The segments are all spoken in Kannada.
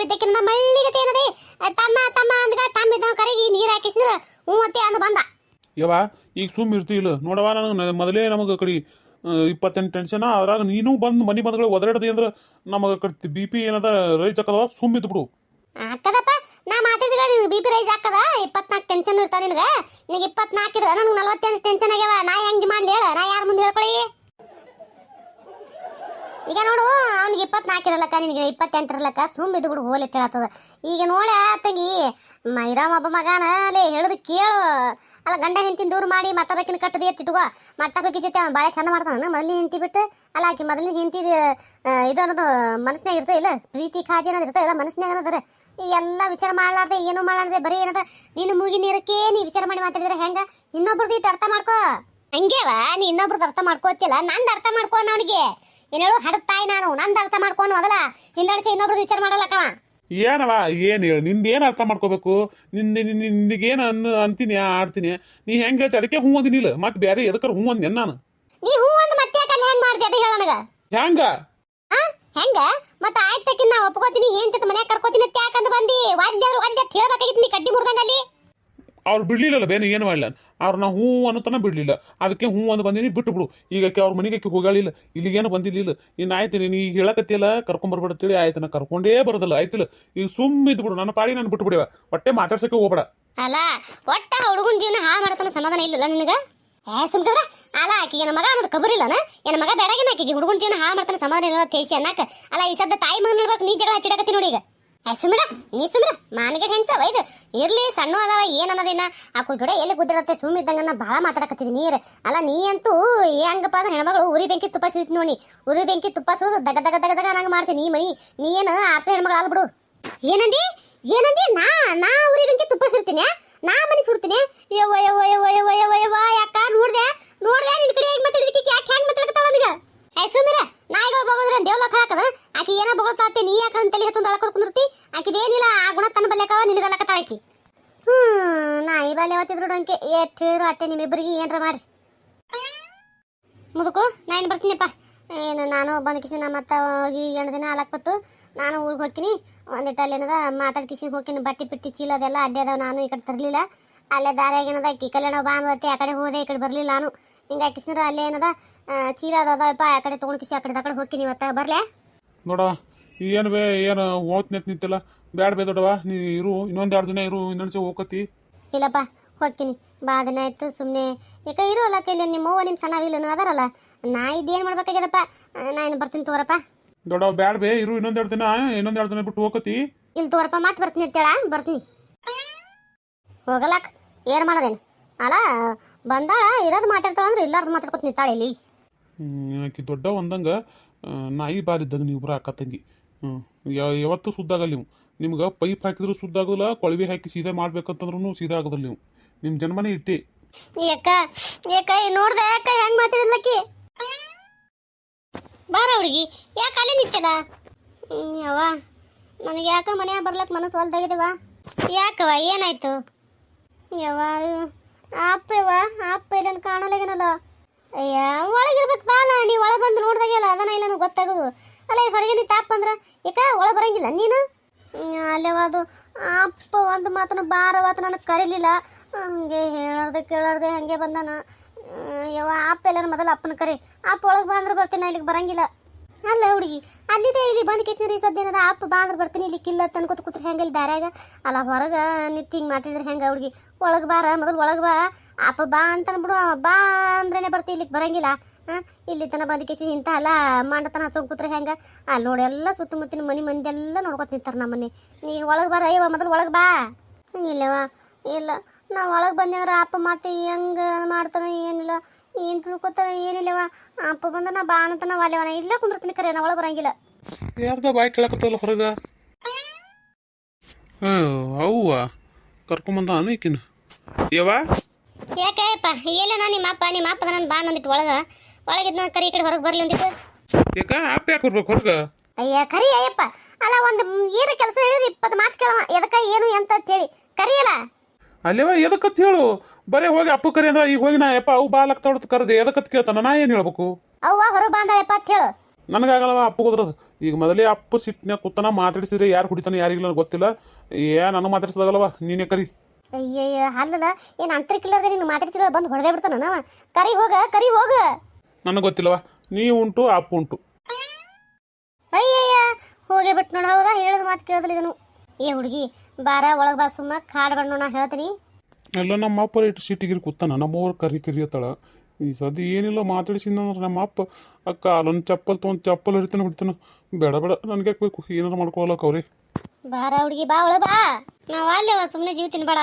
ಇದ್ದಕ್ಕಿಂತ ಮಳ್ಳಿಗತೆ ಏನದೆ ತಮ್ಮ ತಮ್ಮ ಅಂದ್ಗ ತಮ್ಮ ಇದ್ದವ ಕರೆಗಿ ನೀರು ಹಾಕಿಸಿದ್ರ ಹ್ಞೂ ಅತ್ತೆ ಅಂದು ಬಂದ. ಯವ್ವ ಈಗ ಸುಮ್ಮ ಇರ್ತಿಲ್ಲ ನೋಡವ, ನನಗೆ ಮೊದಲೇ ನಮಗೆ ಕಡೆ 28 ಟೆನ್ಷನ್, ಅದ್ರಾಗ ನೀನು ಬಂದು ಮನೆ ಬಂದ್ಗಳು ಒದರಾಡದಿ ಅಂದ್ರೆ ನಮಗೆ ಕಡೆ ಬಿ ಪಿ ಏನದ ರೈಸ್ ಹಾಕದವ, ಸುಮ್ಮ ಇದ್ದು ಬಿಡು. ಹಾಕದಪ್ಪ, ನಾ ಮಾತಾಡಿದ್ರೆ ನಿನ್ಗೆ ಬಿ ಪಿ ರೈಸ್ ಹಾಕದ. 24 ಟೆನ್ಷನ್ ಇರ್ತಾವ ನಿನಗೆ. ನಿನಗೆ 24 ಇದ್ರೆ ನನಗೆ 48 ಟೆನ್ಷನ್ ಆಗ್ಯಾವ. ನಾ ಹೆಂಗೆ ಮಾಡ್ಲಿ ಹೇಳ, ನಾ ಯಾರ ಮುಂದೆ ಹೇಳ್ಕೊಳ್ಳಿ? ಈಗ ನೋಡು, ಅವ್ನಿಗೆ 24 ಇರಲಕ್ಕ, ನಿನಗೆ 28 ಇರಲಕ್ಕ, ಸುಮ್ಮ ಇದ್ದು ಬಿಡು ಹೋಲಿ ಹೇಳ್ತದ. ಈಗ ನೋಡ ತಂಗಿ ಮೈರಾಮ್ ಒಬ್ಬ ಮಗನ ಅಲ್ಲೇ ಹೇಳುದು ಕೇಳು. ಅಲ್ಲ ಗಂಡ ಹೆಂಡತಿನ ದೂರ ಮಾಡಿ ಮತ್ತಬೇಕಿನ ಕಟ್ಟದಿ ಎತ್ತಿಟ್ಕೋ. ಮತ್ತಬೇಕಿ ಜೊತೆ ಅವ್ನು ಭಾಳ ಚಂದ ಮಾಡ್ತಾನ. ಮೊದಲಿನ ಹೆಂಡತಿ ಬಿಟ್ಟು ಅಲ್ಲ ಆಕಿ ಮೊದಲಿನ ಹೆಂಡತಿ ಇದು ಅನ್ನೋದು ಮನಸ್ಸಿನಾಗ ಇರ್ತದೆ ಇಲ್ಲ, ಪ್ರೀತಿ ಕಾಜಿ ಅನ್ನೋದು ಇರ್ತದೆ ಇಲ್ಲ ಮನಸ್ಸಿನಾಗ ಅನ್ನೋದ್ರೆ. ಎಲ್ಲ ವಿಚಾರ ಮಾಡ್ಲಾರ್ದೆ ಏನು ಮಾಡ್ಲಾರ್ದೆ ಬರೀ ಏನದ ನೀನು ಮೂಗಿ ನೀರಕ್ಕೆ ನೀ ವಿಚಾರ ಮಾಡಿ ಮಾತಾಡಿದ್ರೆ ಹೆಂಗ? ಇನ್ನೊಬ್ರದ್ದು ಇಟ್ಟು ಅರ್ಥ ಮಾಡ್ಕೋ. ಹಂಗೇವ ನೀ ಇನ್ನೊಬ್ರದ್ದು ಅರ್ಥ ಮಾಡ್ಕೋತಿಲ್ಲ, ನಂದು ಅರ್ಥ ಮಾಡ್ಕೋ. ಅವನಿಗೆ ಏನೇಳು ಹಡತಾಯಿ ನಾನು, ನಂದು ಅರ್ಥ ಮಾಡ್ಕೊಂಡು ಅದಲ್ಲ ಹಿಂದಡಿಸಿ ಇನ್ನೊಬ್ರದ್ದು ವಿಚಾರ ಮಾಡಲ್ಲಕ್ಕವ. ಏನವ ಏನು ಹೇಳಿ, ನಿಂದೇನು ಅರ್ಥ ಮಾಡ್ಕೋಬೇಕು? ನಿನಗೇನು ಅಂತೀನಿ ಆಡ್ತೀನಿ, ನೀ ಹೆಂಗೆ ಹೇಳ್ತಿ ಅದಕ್ಕೆ ಹ್ಞೂ ಅಂದಿನಿಲ್ಲ. ಮತ್ತೆ ಬೇರೆ ಎದಕ್ಕಾರ ಹ್ಞೂ ಅಂದ್ ನಾನು. ನೀ ಹೂ ಒಂದು ಮತ್ತೆ ಯಾಕಲ್ಲಿ ಹೆಂಗ್ ಮಾಡ್ದೆ ಅದು ಹೇಳ ನನಗ. ಹೆಂಗ ಹೆಂಗ ಮತ್ತೆ ಆಯ್ತಕ್ಕೆ ನಾ ಒಪ್ಕೋತೀನಿ, ಏನ್ ಮನ್ಯಾಗ ಕರ್ಕೋತೀನಿ ಅಂತ ಯಾಕಂದು ಬಂದಿ? ವಾದ್ಯ ಹೇಳ್ಬೇಕಾಗಿತ್ತು ನೀ ಕಡ್ಡಿ ಮುರ್ದಂಗಲ್ಲಿ. ಅವ್ರು ಬಿಡ್ಲಿಲ್ಲಲ್ಲ ಬೇರೆ ಏನು ಮಾಡಲ್ಲ, ಅವ್ರು ನಾ ಹ್ಞೂ ಅನ್ನೋತನ ಬಿಡ್ಲಿಲ್ಲ. ಅದಕ್ಕೆ ಹ್ಞೂ ಅಂದ್ ಬಂದಿನಿ, ಬಿಟ್ಟು ಬಿಡು. ಈಗಕ್ಕೆ ಅವ್ರ ಮನೆಗೆ ಹೋಗಾಳಿಲ್ಲ, ಇಲ್ಲಿಗೇನು ಬಂದಿಲ್ಲ. ಇನ್ನು ಆಯ್ತು ನೀನು ಈಗ ಹೇಳಕತ್ತಿಯಲ್ಲ ಕರ್ಕೊಂಬರ್ಬೇಡತ್ತೇಳಿ, ಆಯ್ತು ನಾ ಕರ್ಕೊಂಡೇ ಬರೋದಲ್ಲ ಆಯ್ತಿಲ್ಲ. ಈಗ ಸುಮ್ಮ ಇದ್ದು ಬಿಡು, ನನ್ನ ಪಾಡಿ ನಾನು ಬಿಟ್ಟು ಬಿಡುವ, ಹೊಟ್ಟೆ ಮಾತಾಡ್ಸಕ್ಕೆ ಹೋಗ್ಬೇಡ. ಅಲ್ಲ ಒಟ್ಟ ಹುಡುಗನ ಜೀವನ ಹಾಳು ಮಾಡ್ತಾನ ಸಮಾಧಾನ ಇಲ್ಲಲ್ಲ ನಿನಗ? ಸುಮ್ಕದ್ರ ಅಲ್ಲ ಆಕಿಗೆ ನನ್ನ ಮಗ ಅನ್ನೋದು ಕಬರಿಲ್ಲನ? ಏನ ಮಗ ಬೇಡಾಗಿನ ಆಕಿಗೆ ಹುಡುಗನ ಜೀವನ ಹಾಳು ಮಾಡ್ತಾನೆ ಸಮಾಧಾನ ಇಲ್ಲ ತೇಸಿ ಅನ್ನಕ. ಅಲ್ಲ ಈ ಸದ್ದ ತಾಯಿ ಮಗನ ನೋಡ್ಬೇಕು, ನೀ ಜಗಳ ಹಚ್ಚಿಡಕತ್ತಿ ನೋಡಿ ಈಗ. ಸುಮಿರ ನೀ ಸುಮಿರ ಮಾನಿಗೆ ಹೆಂಗ್ಸವ ಇದು ಇರ್ಲಿ, ಸಣ್ಣ ಅದಾವ ಏನ್ ಅನ್ನೋದಿನ ಆಕುಳ ಜೋಡೆ ಎಲ್ಲಿ ಗುದ್ದಿರತ್ತೆ. ಸುಮ್ಮ ಇದ್ದಂಗ ಭಾಳ ಮಾತಾಡಕತ್ತಿದಿ ನೀರು. ಅಲ್ಲ ನೀ ಅಂತೂ ಹೆಂಗಪ್ಪ ಅಂದ್ರೆ ಹೆಣ್ಮಗಳು ಉರಿ ಬೆಂಕಿ ತುಪ್ಪ ಸಿಡ್ತಿ ನೋಡಿ. ಉರಿ ಬೆಂಕಿ ತುಪ್ಪ ಸುರಿದು ದಗ ದಗ ದಗ ದಗ ನಂಗೆ ಮಾಡ್ತೀನಿ ಈ ಮನಿ. ನೀ ಏನು ಆಸೆ ಹೆಣ್ಮಗಳು ಅಲ್ ಬಿಡು. ಏನಂದಿ ಏನಂದಿ? ನಾ ಉರಿ ಬೆಂಕಿ ತುಪ್ಪ ಸಿಡ್ತೀನಿ, ನಾ ಮನಿ ಸುಡ್ತೀನಿ? ಯವ್ವ ಯವ್ವ ಯವ್ವ ಯವ್ವ ಯವ್ವ ಯವ್ವ ಯಾಕ ನೋಡ್ದೆ ನಿನ್ ಕಡೆ ಹೇಗೆ ಮಾತಾಡಿದಕ್ಕೆ ಯಾಕೆ ಹೆಂಗ್ ಮಾತಾಡಕತ್ತಾವ ನನಗ? ಸುಮಿರ ನಾಯಿಗಳು ಬಗೋದ್ರೆ ದೇವ್ಲಕ್ಕ ಹಾಕದ. ಆಕಿ ಏನೋ ಬಗೋತಾತಿ, ನೀ ಯಾಕೆ ಅಂತ ತಲೆ ಹತ್ತೊಂದು ಅಳ್ಕೋದ್ ಕುಂದಿರ್ತಿ? ಆಕಿದೇನಿಲ್ಲ, ಆ ಗುಣ ತನ್ನ ಬಲ್ಯಾಕವ ನಿನಗಲ್ಲಕತ್ತಾಳಕಿ. ನಾಯಿ ಬಲ್ಲೆ ಓದ್ತಿದ್ರು ಡಂಕೆ ಎಟ್ ಹೇಳಿದ್ರು ಅಟ್ಟೆ. ನಿಮ್ಮಿಬ್ಬರಿಗೆ ಏನ್ರ ಮಾಡ್ರಿ ಮುದುಕು. ನಾ ಏನು ಬರ್ತೀನಿಪ್ಪ. ಏನು ನಾನು ಬಂದ ಕಿಸಿನ ಮತ್ತೆ ಹೋಗಿ 2 ದಿನ ಅಲಕ್ಬತ್ತು. ನಾನು ಊರಿಗೆ ಹೋಗ್ತೀನಿ, ಒಂದಿಟ್ಟು ಅಲ್ಲೇನದ ಮಾತಾಡಿ ಕಿಸಿಗೆ ಹೋಗ್ತೀನಿ. ಬಟ್ಟೆ ಪಿಟ್ಟಿ ಚೀಲ ಅದೆಲ್ಲ ಅಡ್ಡೆ ಅದಾವ. ನಾನು ಈ ಕಡೆ ತರಲಿಲ್ಲ, ಅಲ್ಲೇ ದಾರಿಯಾಗ ಏನದ ಅಕ್ಕಿ ಕಲ್ಯಾಣ ಬಾಂಧವತ್ತೆ ಆ ಕಡೆ ಹೋದೆ, ಈ ಕಡೆ ಬರಲಿಲ್ಲ ನಾನು. ಹಿಂಗೆ ಕಿಸಿದ್ರೆ ಅಲ್ಲೇ ಏನದ ಚೀಲ ಅದಪ್ಪ, ಆ ಕಡೆ ತೊಗೊಂಡು ಕಿಸಿ ಆ ಕಡೆ ಹೋಗ್ತೀನಿ. ಇವತ್ತು ಬರ್ಲೆ ನೋಡವ ಏನು ಏನು ಓದ್ನೆತ್ ನಿಂತಿಲ್ಲ, ಬ್ಯಾಡ ಬೇ ದೊಡ್ಡವ, ನೀ ಇರು, ಇನ್ನೊಂದು 2 ದಿನ ಇರು, ಇನ್ನೊಂದ್ಸೆ ಹೋಗತಿ. ಇಲ್ಲಪ್ಪ ಹೋಗ್ತೀನಿ, ಬಾ ದಿನ ಆಯ್ತು ಸುಮ್ಮನೆ ಯಾಕ ಇರು. ಅಲ್ಲ ಕೈಲಿ ನಿಮ್ಮವ್ವ ನಿಮ್ಮ ಸಣ್ಣ ಇಲ್ಲ ಅದಾರಲ್ಲ, ನಾ ಇದೇನು ಮಾಡ್ಬೇಕಾಗ್ಯದಪ್ಪ. ನಾ ಏನು ಬರ್ತೀನಿ ತೋರಪ್ಪ. ದೊಡ್ಡವ ಬ್ಯಾಡ ಬೇ ಇರು, ಇನ್ನೊಂದು 2 ದಿನ ಬಿಟ್ಟು ಹೋಗತಿ. ಇಲ್ಲಿ ತೋರಪ್ಪ ಮತ್ತೆ ಬರ್ತೀನಿ ಅಂತೇಳ. ಬರ್ತೀನಿ ಹೋಗಲಕ್ ಏನು ಮಾಡೋದೇನು? ಅಲ್ಲ ಬಂದಾಳ ಇರೋದು ಮಾತಾಡ್ತಾಳ ಅಂದ್ರೆ ಇಲ್ಲಾರ್ದು ಮಾತಾಡ್ಕೊತ ನಿಂತಾಳೆ ಇಲ್ಲಿ. ಆಕಿ ದೊಡ್ಡ ಒಂದಂಗ ನಾಯಿ ಬಾರಿದ್ದಾಗ ನೀವು ಇಬ್ಬರು ಅಕ್ಕ ತಂಗಿ. ಯಾವತ್ತೂ ಸುದ್ದಾಗಲ್ಲ ನೀವು. ನಿಮ್ಗೆ ಪೈಪ್ ಹಾಕಿದ್ರು ಸುದ್ದಾಗೋಲ್ಲ, ಕೊಳವೆ ಹಾಕಿ ಸೀದಾ ಮಾಡ್ಬೇಕಂತಂದ್ರೂ ಸೀದಾ ಆಗೋದಿಲ್ಲ ನೀವು. ನಿಮ್ಮ ಜನ್ಮನೇ ಇಟ್ಟೆ. ಯಾಕ ಯಾಕ ನೋಡ್ದೆ ಯಾಕ ಹೆಂಗ್ ಮಾತಾಡಿದ್ಲಕ್ಕಿ? ಬಾರ ಹುಡುಗಿ ಯಾಕೆ ಅಲ್ಲೇ ನಿಂತಲ್ಲ? ಯವ್ವ ನನಗೆ ಯಾಕ ಮನೆಯಾಗ ಬರ್ಲಕ್ಕೆ ಮನಸ್ಸು ಹೊಲ್ದಾಗಿದವ. ಯಾಕವ ಏನಾಯ್ತು? ಯವ್ವ ಅಪ್ಪ ಇಲ್ಲ ಕಾಣಲಾಗೇನಲ್ಲ. ಅಯ್ಯ ಒಳಗಿರ್ಬೇಕು ಬಾಲ. ನೀವು ಒಳಗೆ ಬಂದು ನೋಡ್ದಾಗೆಲ್ಲ ಅದನ್ನ ಇಲ್ಲ ಗೊತ್ತಾಗೋದು. ಅಲ್ಲ ಹೊರಗೆ ನೀ ತಾಪ್ ಅಂದ್ರೆ ಯಾಕ ಒಳಗೆ ಬರಂಗಿಲ್ಲ ನೀನು? ಅಲ್ಲವ ಅದು ಅಪ್ಪ ಒಂದು ಮಾತನ್ನು ಬಾರವಾತ ನನಗೆ ಕರೀಲಿಲ್ಲ. ಹಂಗೆ ಹೇಳಾರ್ದೆ ಕೇಳಾರ್ದೆ ಹಂಗೆ ಬಂದಾನ. ಯವ್ವ ಅಪ್ಪ ಎಲ್ಲರೂ ಮೊದಲು ಅಪ್ಪನ ಕರಿ. ಅಪ್ಪ ಒಳಗೆ ಬಾ ಅಂದ್ರೆ ಬರ್ತೀನಿ, ಇಲ್ಲಿಗೆ ಬರಂಗಿಲ್ಲ. ಅಲ್ಲ ಹುಡುಗಿ ಅಲ್ಲಿದೆ ಇಲ್ಲಿ ಬಂದು ಕೇಸಿರಿ ಸದ್ಯನದ ಅಪ್ಪ ಬಾ ಅಂದ್ರೆ ಬರ್ತೀನಿ, ಇಲ್ಲಿ ಕಿಲ್ಲ ತನ್ಕೊತ ಕೂತ್ರೆ ಹೆಂಗೆ ಇಲ್ಲಿ ದಾರ್ಯಾಗ? ಅಲ್ಲ ಹೊರಗೆ ನಿಂತು ಹಿಂಗೆ ಮಾತಾಡಿದ್ರೆ ಹೆಂಗೆ ಹುಡುಗಿ? ಒಳಗೆ ಬಾರ ಮೊದಲು, ಒಳಗೆ ಬಾ. ಅಪ್ಪ ಬಾ ಅಂತ ಅನ್ಬಿಡು, ಬಾ ಅಂದ್ರೇನೆ ಬರ್ತೀನಿ, ಇಲ್ಲಿಗೆ ಬರಂಗಿಲ್ಲ. ಇಲ್ಲಿ ತನ ಬಂದು ಕೇಸಿ ಇಂಥ ಅಲ್ಲ ಮಂಡತನ ಹಚ್ಚೋಗಿ ಕೂತ್ರೆ ಹೆಂಗೆ? ಅಲ್ಲಿ ನೋಡಿ ಎಲ್ಲ ಸುತ್ತಮುತ್ತಿನ ಮಂದೆಲ್ಲ ನೋಡ್ಕೊತ ನಿಂತಾರೆ ನಮ್ಮನೆ. ನೀ ಒಳಗೆ ಬಾರ ಅಯ್ಯವ ಮೊದಲು ಒಳಗೆ ಬಾ. ಇಲ್ಲವ ಇಲ್ಲ ನಾ ಒಳಗೆ ಬಂದೆ ಅಂದ್ರೆ ಅಪ್ಪ ಮತ್ತೆ ಹೆಂಗೆ ಮಾಡ್ತಾನೆ ಏನಿಲ್ಲ, ಏನು ತಿಳ್ಕೊತಾನೆ ಏನಿಲ್ಲವ. ಅಪ್ಪ ಬಂದ ನಾ ಬಾ ಅಂತ ನಾವು ಅಲ್ಲವನ ಇಲ್ಲ ಕುಂದಿರ್ತೀನಿ, ಕರೆ ನಾ ಒಳಗೆ ಬರಂಗಿಲ್ಲ. ಯಾರ್ದ ಬಾಯ್ ಕೇಳಕತ್ತಲ್ಲ ಹೊರಗೆ? ಅವ್ವ ಕರ್ಕೊಂಬಂದ ಅನೇಕಿನ ಯವ್ವ. ಯಾಕಪ್ಪ ಎಲ್ಲ ನಾನು ನಿಮ್ಮ ಅಪ್ಪ ನಾನು ಬಾ ಅಂದಿಟ್ಟು ಒಳಗಿದ್ ನಾನು ಕರಿ ಈ ಕಡೆ ಹೊರಗೆ ಬರ್ಲಿ ಅಂದಿಟ್ಟು. ಯಾಕ ಅಪ್ಪ ಯಾಕೆ ಬರ್ಬೇಕು ಹೊರಗೆ? ಅಯ್ಯ ಕರಿ ಅಯ್ಯಪ್ಪ. ಅಲ್ಲ ಒಂದು ಏನು ಕೆಲಸ ಹೇಳಿರಿ 20 ಮಾತು ಕೇಳವ, ಎದಕ್ಕ ಏನು ಎಂತ ಹೇಳಿ ಕರಿಯಲ್ಲ. ಅಲ್ಲೇವ ಎದಕ್ಕತ್ ಹೇಳು? ಬರೇ ಹೋಗಿ ಅಪ್ಪ ಕರಿ ಅಂದ್ರೆ ಈಗ ಹೋಗಿ ನಾ ಯಪ್ಪ ಅವು ಬಾಲಕ್ ತೊಡ್ದು ಕರೆದೆ ಎದಕ್ಕತ್ ಕೇಳ್ತಾನ, ನಾ ಏನು ಹೇಳ್ಬೇಕು? ಅವ್ವ ಹೊರ ಬಾಂದಾಳಪ್ಪ ಅಂತ ಹೇಳು. ನನಗಾಗಲ್ಲವ ಅಪ್ಪ ಕುದ್ರದು. ಈಗ ಮೊದಲೇ ಅಪ್ಪ ಸಿಟ್ಟಿನ ಕುತ್ತನ ಮಾತಾಡಿಸಿದ್ರೆ ಯಾರು ಕುಡಿತಾನೆ ಯಾರಿಗಿಲ್ಲ ಗೊತ್ತಿಲ್ಲ. ನಾನು ಮಾತಾಡ್ಸೋದಾಗಲ್ಲವ, ನೀನೇ ಕರಿ. ಅಯ್ಯಯ್ಯ ಅಲ್ಲಲ್ಲ, ಏನು ಅಂತರಿಕಿಲ್ಲದೆ ನೀನು ಮಾತಾಡ್ಸಿಲ್ಲ ಬಂದು ಹೊಡೆದೇ ಬಿಡ್ತಾನ ನಾವ. ಕರಿ ಹೋಗ. ನನಗೆ ಗೊತ್ತಿಲ್ಲವ, ನೀ ಉಂಟು ಅಪ್ಪ ಉಂಟು. ಅಯ್ಯಯ್ಯ ಹೋಗೇ ಬಿಟ್ಟು ನೋಡ. ಹೌದಾ, ಹೇಳೋದು ಮಾತು ಕೇಳೋದಿಲ್ಲ ಇದನ್ನು. ಏ ಹುಡುಗಿ ಬಾರ ಒಳಗೆ ಬಾ, ಸುಮ್ಮ ಕಾಡ್ಬಣ್ಣು, ನಾ ಹೇಳ್ತೀನಿ. ಎಲ್ಲ ನಮ್ಮ ಅಪ್ಪ ಇಟ್ಟು ಸಿಟ್ಟಿಗಿರಿ ಕೂತಾನ, ನಮ್ಮವ್ರ ಕರಿಯತ್ತಾಳ. ಈ ಸದ್ಯ ಏನಿಲ್ಲ ಮಾತಾಡಿಸಿದ್ರೆ ನಮ್ಮ ಅಪ್ಪ ಅಕ್ಕ ಅಲ್ಲೊಂದು ಚಪ್ಪಲ್ ತೊಗೊಂಡು ಚಪ್ಪಲ್ ಹಿಡಿತಾನೆ ಹೊಡಿತಾನ. ಬೇಡ ನನಗೆ ಬೇಕು, ಏನಾರು ಮಾಡ್ಕೊಳಕ್ ಅವ್ರಿ. ಬಾರ ಹುಡುಗಿ ಬಾ, ಒಳಗೆ ಬಾ. ನಾವು ಅಲ್ಲೇವ ಸುಮ್ಮನೆ ಜೀವ ತಿನ್ಬೇಡ.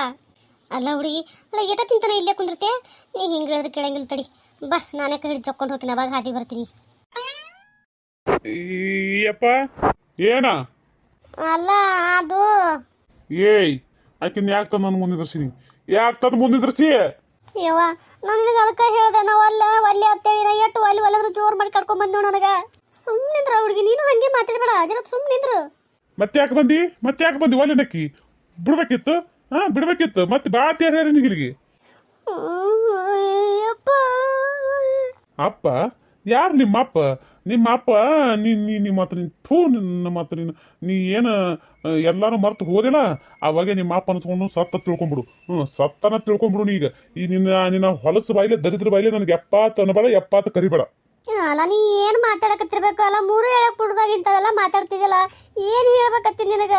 ಅಲ್ಲ ಹುಡುಗಿ, ಅಲ್ಲ ಏಟ ತಿಂತಾನೆ ಇಲ್ಲೇ ಕುಂದಿರ್ತೆ. ನೀ ಹಿಂಗೆ ಹೇಳಿದ್ರೆ ಕೇಳಂಗಿಲ್ಲ ತಡಿ. ಬಾ, ನಾನೇ ಕೈ ಹಿಡಿದು ಜಕ್ಕೊಂಡು ಹೋಗ್ತೀನಿ, ಅವಾಗ ಹಾದಿ ಬರ್ತೀನಿ. ಯಪ್ಪ ಏನ ಅಲ್ಲ ಅದು ಏಯ್ ಆಕಿನ್ ಯಾಕೆ ತಂದು ನನ್ನ ಮುಂದಿದ್ರಸಿ? ಯಾಕೆ ತಂದು ಮುಂದಿದ್ರಸಿ? ಯವ್ವ, ನಾನು ನಿನಗೆ ಅದಕ್ಕೆ ಹೇಳ್ದೆ, ನಾವು ಒಲ್ಲೆ ಅಂತೇಳಿ ನಾ ಎಷ್ಟು ಒಲ್ಲೆ ಜೋರು ಮಾಡಿ ಕರ್ಕೊಂಡ್ ಬಂದು ನನಗ. ಸುಮ್ಮನಿದ್ರ ಹುಡುಗಿ, ನೀನು ಹಂಗೆ ಮಾತಾಡ್ಬೇಡ, ಜರ ಸುಮ್ಮನಿದ್ರು. ಮತ್ತೆ ಯಾಕೆ ಬಂದಿ ಒಲೆ ನಕ್ಕಿ? ಬಿಡ್ಬೇಕಿತ್ತು, ಬಿಡ್ಬೇಕಿತ್ತು. ಮತ್ತೆ ಬಾ ತೇರ ನಿಗಿಲಿಗೆ. ಅಪ್ಪ ಯಾರು ನಿಮ್ಮ ಅಪ್ಪ? ನಿಮ್ಮ ಹತ್ರ ನಿಮ್ಮ ಹತ್ರ ನೀ ಏನು ಎಲ್ಲಾನು ಮರ್ತು ಹೋದಿಲ್ಲ. ಅವಾಗೆ ನಿಮ್ಮ ಅಪ್ಪ ಅನ್ಸ್ಕೊಂಡು ಸತ್ತ ತಿಳ್ಕೊಂಬಿಡು. ಸತ್ತನ ತಿಳ್ಕೊಂಬಿಡು. ನೀ ಈಗ ಈ ನಿನ್ನ ಹೊಲಸು ಬಾಯಿಲೆ ದರಿದ್ರ ಬಾಯಿಲೆ ನನಗೆ 70 ಅನ್ನಬೇಡ, 70 ಕರಿಬೇಡ. ಅಲ್ಲ ನೀ ಏನು ಮಾತಾಡಕತ್ತಿರ್ಬೇಕು? ಅಲ್ಲ 3 ಹೇಳಕ್ ಬಿಡ್ದಾಗ ಇಂಥವೆಲ್ಲ ಮಾತಾಡ್ತಿದ್ದಲ್ಲ, ಏನು ಹೇಳ್ಬೇಕತ್ತಿ ನಿನಗ?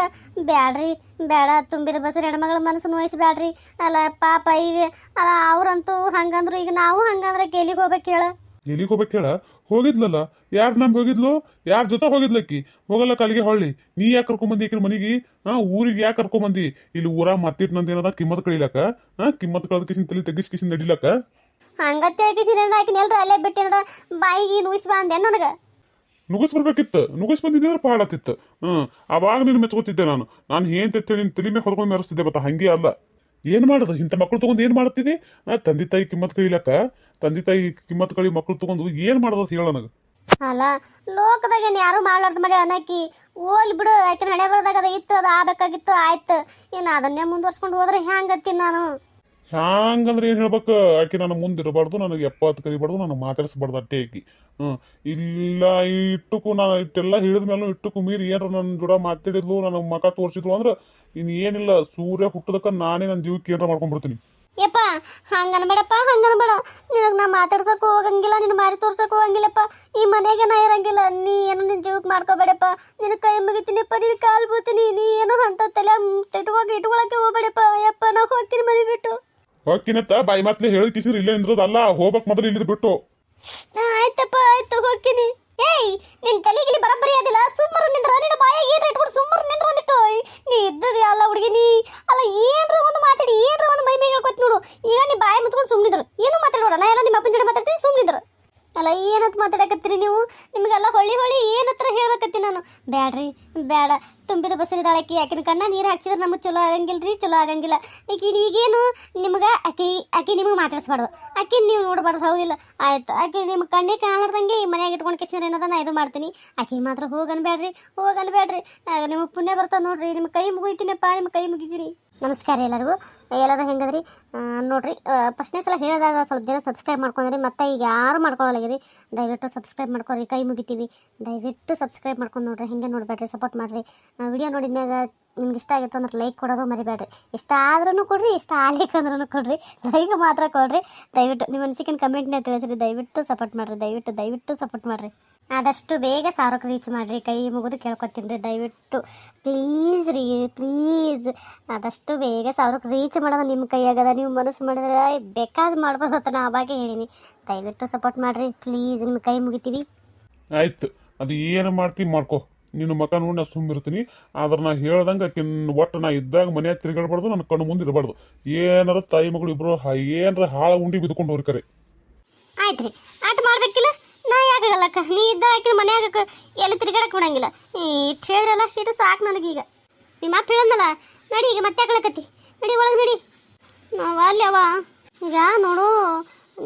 ಬ್ಯಾಡ್ರಿ ಬೇಡ, ತುಂಬಿದ ಬಸರಿ ಹೆಣ್ಮಗಳ ಮನಸ್ಸನ್ನು ವಹಿಸ್ಬ್ಯಾಡ್ರಿ. ಅಲ್ಲ ಪಾಪ ಈಗ ಅಲ್ಲ ಅವ್ರಂತೂ ಹಂಗಂದ್ರು, ಈಗ ನಾವು ಹಂಗಂದ್ರೆ ಎಲ್ಲಿಗೆ ಹೋಗ್ಬೇಕು ಹೇಳ? ಎಲ್ಲಿಗೆ ಹೋಗ್ಬೇಕು ಹೇಳ? ಹೋಗಿದ್ಲಲ್ಲ, ಯಾರು ನಂಬಿ ಹೋಗಿದ್ಲು? ಯಾರ ಜೊತೆ ಹೋಗಿದ್ಲಕ್ಕಿ? ಹೋಗಲ್ಲ ಕಾಲಿಗೆ ಹೊಳ್ಳಿ. ನೀ ಯಾಕೆ ಕರ್ಕೊಂಬಂದಿ ಈಕಿನ ಮನೆಗೆ? ಊರಿಗೆ ಯಾಕೆ ಕರ್ಕೊಂಬಂದಿ? ಇಲ್ಲಿ ಊರಾಗ ಮತ್ತಿಟ್ಟು ನಂದು ಏನದ ಕಿಮ್ಮತ್ ಕಳಿಲಕ್ಕ? ಕಿಮ್ಮತ್ ಕಳೆದ ಕಿಸಿನ ತಲೆ ತೆಗಿಸ್ ನಡಿಲಕ್ಕ? ಹಂಗತ್ತೇಳ್ಕಿಸಿ ಆಕಿನ ಎಲ್ರು ಅಲ್ಲೇ ಬಿಟ್ಟಿನ ಬಾಯಿಗೆ ನುಯಿಸ್ಬಾ ಅಂದೆ ನನಗ. ನುಗ್ಸ್ ಬರ್ಬೇಕಿತ್ತು, ನುಗ್ಸ್ ಬಂದಿದ್ರೆ ಪಾಡತ್ತಿತ್ತು. ಅವಾಗ ನೀನು ಮೆಚ್ಕೋತಿದ್ದೆ. ನಾನು ಏನ್ ತೆತ್ತೇಳಿ ನಿನ್ನ ತಲೆ ಮೇಲೆ ಹೊಡ್ಕೊಂಡು ಮೆರೆಸ್ತಿದ್ದೆ. ಬತ್ತ ಹಂಗೆ ಅಲ್ಲ. ಏನು ಮಾಡೋದು? ಇಂಥ ಮಕ್ಳು ತಗೊಂಡು ಏನು ಮಾಡ್ತಿದ್ದಿ? ತಂದೆ ತಾಯಿ ಕಿಮ್ಮತ್ ಕಳಿಲಕ್ಕ, ತಂದೆ ತಾಯಿ ಕಿಮ್ಮತ್ ಕಳಿ ಮಕ್ಳು ತಗೊಂಡು ಏನು ಮಾಡೋದು ಹೇಳ ನನಗೆ? ಅಲ್ಲ ಲೋಕದಾಗ ಯಾರು ಮಾಡ್ಲಾರ್ದ ಮಾಡಿ ಅನ್ನಕ್ಕಿ ಓಲ್ ಬಿಡು. ಆಕಿನ ಹಣೆ ಬರದಾಗ ಅದ ಇತ್ತು, ಅದು ಆಗ್ಬೇಕಾಗಿತ್ತು, ಆಯ್ತು. ಇನ್ನು ಅದನ್ನೇ ಮುಂದುವರ್ಸ್ಕೊಂಡು ಹೋದ್ರೆ ಹ್ಯಾಂಗತ್ತೀನಿ ನಾನು? ಹ್ಯಾಂಗಂದ್ರೆ ಏನು ಹೇಳ್ಬೇಕು? ಆಕೆ ನನ್ನ ಮುಂದಿರಬಾರ್ದು, ನನಗೆ 70 ಕರಿಬಾರ್ದು, ನನಗೆ ಮಾತಾಡಿಸ್ಬಾರ್ದು ಅಟ್ಟೆ ಆಕಿ. ಇಲ್ಲ ಇಟ್ಟಕ್ಕೂ ನಾನು ಇಟ್ಟೆಲ್ಲ ಹೇಳಿದ ಮೇಲೂ ಇಟ್ಟಕ್ಕೂ ಮೀರಿ ಏನಾರ ನನ್ನ ಜೋಡ ಮಾತಾಡಿದ್ಲು, ನನಗೆ ಮಕ ತೋರಿಸಿದ್ಲು ಅಂದ್ರೆ ಇನ್ನು ಏನಿಲ್ಲ, ಸೂರ್ಯ ಹುಟ್ಟದಕ್ಕ ನಾನೇ ನನ್ನ ಜೀವಕ್ಕೆ ಏನಾರ ಮಾಡ್ಕೊಂಡ್ಬಿಡ್ತೀನಿ. ಯಪ್ಪ ಹಂಗನ್ಬೇಡಪ್ಪ, ಹಂಗನ್ಬೇಡ. ನಿನಗೆ ನಾ ಮಾತಾಡ್ಸಕ್ಕೂ ಹೋಗಂಗಿಲ್ಲ, ನಿನ್ನ ಮಾರಿ ತೋರ್ಸಕ್ಕೂ ಹೋಗಂಗಿಲ್ಲಪ್ಪ. ಈ ಮನೆಗೆ ನಾ ಇರಂಗಿಲ್ಲ. ನೀ ಏನು ನಿನ್ನ ಜೀವಕ್ಕೆ ಮಾಡ್ಕೋಬೇಡಪ್ಪ. ನಿನ್ನ ಕೈ ಮುಗಿತೀನಿಪ್ಪ, ನಿನ್ನ ಕಾಲು ಬೂತೀನಿ. ನೀ ಏನೋ ಅಂತ ತಲೆ ಇಟ್ಕೊಳಕ್ಕೆ ಹೋಗ್ಬೇಡಪ್ಪ. ಯಪ್ಪ ನಾ ಹೋಗ್ತೀನಿ ಮನೆ ಬಿಟ್ಟು. ಹೋಗ್ತೀನತ್ತ ಬಾಯಿ ಮಾತ್ಲೆ ಹೇಳಿ ಕಿಸಿರು ಇಲ್ಲೇ ನಿಂದ್ರದಲ್ಲ, ಹೋಗ್ಬೇಕು ಮೊದಲು ಇಲ್ಲಿದ್ ಬಿಟ್ಟು. ಆಯ್ತಪ್ಪ ಆಯ್ತು, ಹೋಗ್ತೀನಿ. ಏಯ್ ನಿನ್ ತಲೆಗಿಲಿ ಬರಬ್ಬರಿ ಅದಿಲ್ಲ, ಸುಮ್ಮರು ನಿಂದ್ರ. ನಿನ್ನ ಬಾಯಾಗ ಏನ್ರ ಇಟ್ಬಿಟ್ಟು ಸುಮ್ಮರು ನಿಂದ್ರ ಒಂದಿಟ್ಟು. ನೀ ಇದ್ದದ ಅಲ್ಲ ಹುಡುಗಿ, ನೀ ಅಲ್ಲ ಏನ್ರ ಒಂದು ಮಾತಾಡಿ, ಏನ್ರ ಒಂದು ಮೈ ಮೇಲೆ ಹೇಳ್ಕೊತ್ ನೋಡು. ಈಗ ನೀ ಬಾಯಿ ಮುಚ್ಕೊಂಡು ಸುಮ್ಮನಿದ್ರು, ಏನು ಮಾತಾಡೋಣ. ನಾ ಎಲ್ಲ ನಿಮ್ಮ ಅಪ್ಪನ ಜೋಡಿ ಮಾತಾಡ್ತೀನಿ, ಸುಮ್ಮನಿದ್ರು. ಅಲ್ಲ ಏನಂತ ಮಾತಾಡಕತ್ತೀರಿ ನೀವು? ನಿಮಗೆಲ್ಲ ಹೊಳ್ಳಿ ಏನತ್ರ ಹೇಳ್ಬೇಕತ್ತಿ ನಾನು? ಬ್ಯಾಡ್ರಿ ಬೇಡ. ತುಂಬಿದ ಬಸರಿದಾಳಕಿ, ಆಕಿನ ಕಣ್ಣ ನೀರು ಹಾಕ್ಸಿದ್ರೆ ನಮಗೆ ಚಲೋ ಆಗಂಗಿಲ್ರಿ, ಚಲೋ ಆಗಂಗಿಲ್ಲ. ಈಗೇನು ನಿಮ್ಗೆ ಆಕಿ ನಿಮಗೆ ಮಾತಾಡಿಸ್ಬಾರ್ದು, ಆಕಿ ನೀವು ನೋಡ್ಬಾರ್ದು. ಹೌದಿಲ್ಲ? ಆಯ್ತು, ಆಕಿ ನಿಮ್ಮ ಕಣ್ಣಿಗೆ ಕಾಣಲಾರ್ದಂಗೆ ಈ ಮನೆಯಾಗ ಇಟ್ಕೊಂಡು ಕಿಸಿದ್ರೆ ಏನದ ನಾ ಇದು ಮಾಡ್ತೀನಿ. ಆಕಿ ಮಾತ್ರ ಹೋಗನ್ಬೇಡ್ರಿ. ನಿಮಗೆ ಪುಣ್ಯ ಬರ್ತದೆ ನೋಡ್ರಿ. ನಿಮ್ಮ ಕೈ ಮುಗಿತೀನಪ್ಪ, ನಿಮ್ಮ ಕೈ ಮುಗಿತೀನಿ. ನಮಸ್ಕಾರ ಎಲ್ಲರಿಗೂ. ಎಲ್ಲರೂ ಹೆಂಗದ್ರಿ ನೋಡ್ರಿ. ಫಸ್ಟ್ನೇ ಸಲ ಹೇಳಿದಾಗ ಸ್ವಲ್ಪ ಜನ ಸಬ್ಸ್ಕ್ರೈಬ್ ಮಾಡ್ಕೊಂಡ್ರಿ, ಮತ್ತೆ ಈಗ ಯಾರು ಮಾಡ್ಕೊಳ್ಳಲಾಗಿರಿ. ದಯವಿಟ್ಟು ಸಬ್ಸ್ಕ್ರೈಬ್ ಮಾಡ್ಕೊರಿ, ಕೈ ಮುಗಿತೀವಿ. ದಯವಿಟ್ಟು ಸಬ್ಸ್ಕ್ರೈಬ್ ಮಾಡ್ಕೊಂಡು ನೋಡ್ರಿ, ಹಿಂಗೆ ನೋಡ್ಬೇಡ್ರಿ, ಸಪೋರ್ಟ್ ಮಾಡಿರಿ. ವಿಡಿಯೋ ನೋಡಿದ್ಮ್ಯಾಗ ನಿಮ್ಗೆ ಇಷ್ಟ ಆಗಿತ್ತು ಅಂದ್ರೆ ಲೈಕ್ ಕೊಡೋದು ಮರಿಬೇಡ್ರಿ. ಇಷ್ಟ ಆದ್ರೂ ಕೊಡ್ರಿ, ಇಷ್ಟ ಆಗ್ಲಿಕ್ಕೆ ಅಂದ್ರೂ ಕೊಡ್ರಿ, ಲೈಕ್ ಮಾತ್ರ ಕೊಡ್ರಿ. ದಯವಿಟ್ಟು ನಿಮ್ಮ ಅನಿಸಿಕೆ ಕಮೆಂಟ್ನ ತಿಳಿಸ್ರಿ. ದಯವಿಟ್ಟು ಸಪೋರ್ಟ್ ಮಾಡಿರಿ, ದಯವಿಟ್ಟು ಸಪೋರ್ಟ್ ಮಾಡಿರಿ. ಆದಷ್ಟು ಬೇಗ 1000ಕ್ಕೆ ರೀಚ್ ಮಾಡಿರಿ, ಕೈ ಮುಗಿದು ಕೇಳ್ಕೊತೀನಿ ರೀ. ದಯವಿಟ್ಟು ಪ್ಲೀಸ್ ರೀ, ಪ್ಲೀಸ್ ಆದಷ್ಟು ಬೇಗ 1000ಕ್ಕೆ ರೀಚ್ ಮಾಡೋದು ನಿಮ್ಮ ಕೈಯಾಗದ. ನೀವು ಮನಸ್ಸು ಮಾಡಿದ್ರೆ ಬೇಕಾದ್ ಮಾಡ್ಬೋದು ಅಂತ ನಾ ಅವಾಗೆ ಹೇಳಿನಿ. ದಯವಿಟ್ಟು ಸಪೋರ್ಟ್ ಮಾಡಿರಿ ಪ್ಲೀಸ್, ನಿಮ್ಮ ಕೈ ಮುಗಿತೀವಿ. ಆಯ್ತು, ಅದು ಏನು ಮಾಡ್ತೀವಿ ಮಾಡ್ಕೊ. ನಿನ್ನ ಮಕ ನೋಡಿ ನಾ ಸುಮ್ಮಿರ್ತೀನಿ. ಆದ್ರೆ ನಾ ಹೇಳ್ದಂಗೆ ಒಟ್ಟು ನಾ ಇದ್ದಾಗ ಮನೆಯಾಗ ತಿರುಗಾಡ್ಬಾರ್ದು, ನನ್ನ ಕಣ್ಣು ಮುಂದೆ ಇರಬಾರ್ದು. ಏನಾರ ತಾಯಿ ಮಗಳು ಇಬ್ಬರು ಏನಾರ ಹಾಳ ಉಂಡಿ ಬಿದ್ಕೊಂಡು ಹೋಗ್ರಿ. ಆಯ್ತು ರೀ, ಆಟ ಮಾಡ್ಬೇಕಿಲ್ಲ. ನಾ ಯಾಕಾಗಲ್ಲಕ್ಕ, ನೀ ಇದ್ದ ಆಕಿನ ಮನ್ಯಾಗ ಎಲ್ಲಿ ತಿರುಗಾಡಕ್ಕೆ ಬಿಡಂಗಿಲ್ಲ. ಇಟ್ಟು ಹೇಳಿದ್ರಲ್ಲ, ಇಟ್ಟು ಸಾಕು ನನಗೀಗ. ನಿಮ್ಮ ಅಪ್ಪ ಹೇಳಂದಲ್ಲ, ನಡಿ ಈಗ ಮತ್ತೆ ಹಾಕಲಕತ್ತಿ. ನಡಿ ಒಳಗೆ ನಡಿ. ನಾವು ಅಲ್ಲಿ ಅವ ಈಗ ನೋಡು,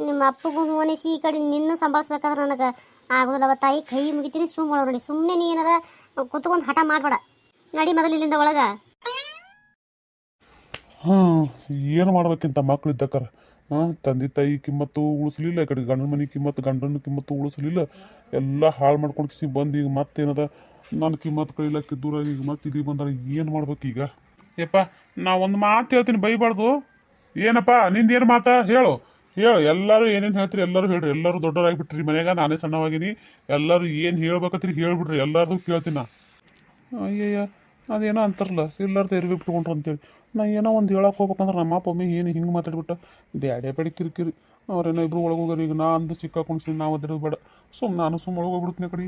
ನಿಮ್ಮ ಅಪ್ಪಗೂ ಅನಿಸಿ ಈ ಕಡೆ ನಿನ್ನೂ ಸಂಭಾಳಿಸ್ಬೇಕಾದ್ರೆ ನನಗೆ ಆಗೋದಿಲ್ಲವ ತಾಯಿ. ಕೈ ಮುಗಿತೀನಿ, ಸುಮ್ಮನೆ ನೋಡಿ. ಸುಮ್ಮನೆ ನೀ ಏನಾರ ಕುತ್ಕೊಂಡು ಹಠ ಮಾಡಬೇಡ. ನಡಿ ಮೊದಲು ಇಲ್ಲಿಂದ ಒಳಗ. ಏನು ಮಾಡ್ಬೇಕಿಂತ ಮಕ್ಳು ಇದ್ದಕ್ಕಾರ ತಂದೆ ತಾಯಿ ಕಿಮ್ಮತ್ತು ಉಳಿಸ್ಲಿಲ್ಲ, ಈ ಕಡೆ ಗಂಡನ ಮನೆ ಕಿಮ್ಮತ್ತು ಗಂಡನ ಕಿಮ್ಮತ್ತು ಉಳಿಸ್ಲಿಲ್ಲ, ಎಲ್ಲ ಹಾಳು ಮಾಡ್ಕೊಂಡು ಕಿಸಿ ಬಂದು ಈಗ ಮತ್ತೇನದ ನನ್ನ ಕಿಮ್ಮತ್ತು ಕೈಲಕ್ಕೆ ದೂರ ಈಗ ಮತ್ತೆ ಇದೀಗ ಬಂದ್ರೆ ಏನು ಮಾಡ್ಬೇಕು ಈಗ? ಯಪ್ಪ ನಾ ಒಂದು ಮಾತು ಹೇಳ್ತೀನಿ, ಬೈಬಾರ್ದು. ಏನಪ್ಪ ನಿಂದು ಏನು ಮಾತಾ ಹೇಳು ಹೇಳು. ಎಲ್ಲರೂ ಏನೇನು ಹೇಳ್ತೀರಿ ಎಲ್ಲರೂ ಹೇಳ್ರಿ, ಎಲ್ಲರೂ ದೊಡ್ಡವರಾಗಿಬಿಟ್ರಿ ಮನ್ಯಾಗ, ನಾನೇ ಸಣ್ಣವಾಗಿನಿ. ಎಲ್ಲರೂ ಏನು ಹೇಳ್ಬೇಕತ್ರಿ ಹೇಳ್ಬಿಡ್ರಿ, ಎಲ್ಲಾರ್ದು ಕೇಳ್ತೀನಿ ನಾ. ಅಯ್ಯಯ್ಯ ಅದೇನೋ ಅಂತಾರಲ್ಲ ಎಲ್ಲಾರ್ದು ಎರಿಗೆ ಬಿಟ್ಕೊಂಡ್ರು ಅಂತೇಳಿ, ನಾ ಏನೋ ಒಂದು ಹೇಳಕ್ಕೆ ಹೋಗ್ಬೇಕಂದ್ರೆ ನಮ್ಮ ಅಪ್ಪ ಒಮ್ಮೆ ಏನು ಹಿಂಗೆ ಮಾತಾಡ್ಬಿಟ್ಟ, ಬ್ಯಾಡೆ ಬೇಡ ಕಿರಿಕಿರಿ. ಅವ್ರೇನೋ ಇಬ್ರು ಒಳಗೆ ಹೋಗ್ಯಾರ, ಈಗ ನಾ ಅಂದು ಸಿಕ್ಕಾಕೊಂಡು ನಾವು ಅದಿರೋದು ಬೇಡ, ನಾನು ಸುಮ್ಮನೆ ಒಳಗೆ ಹೋಗ್ಬಿಡ್ತೀನಿ ಕಡೆ.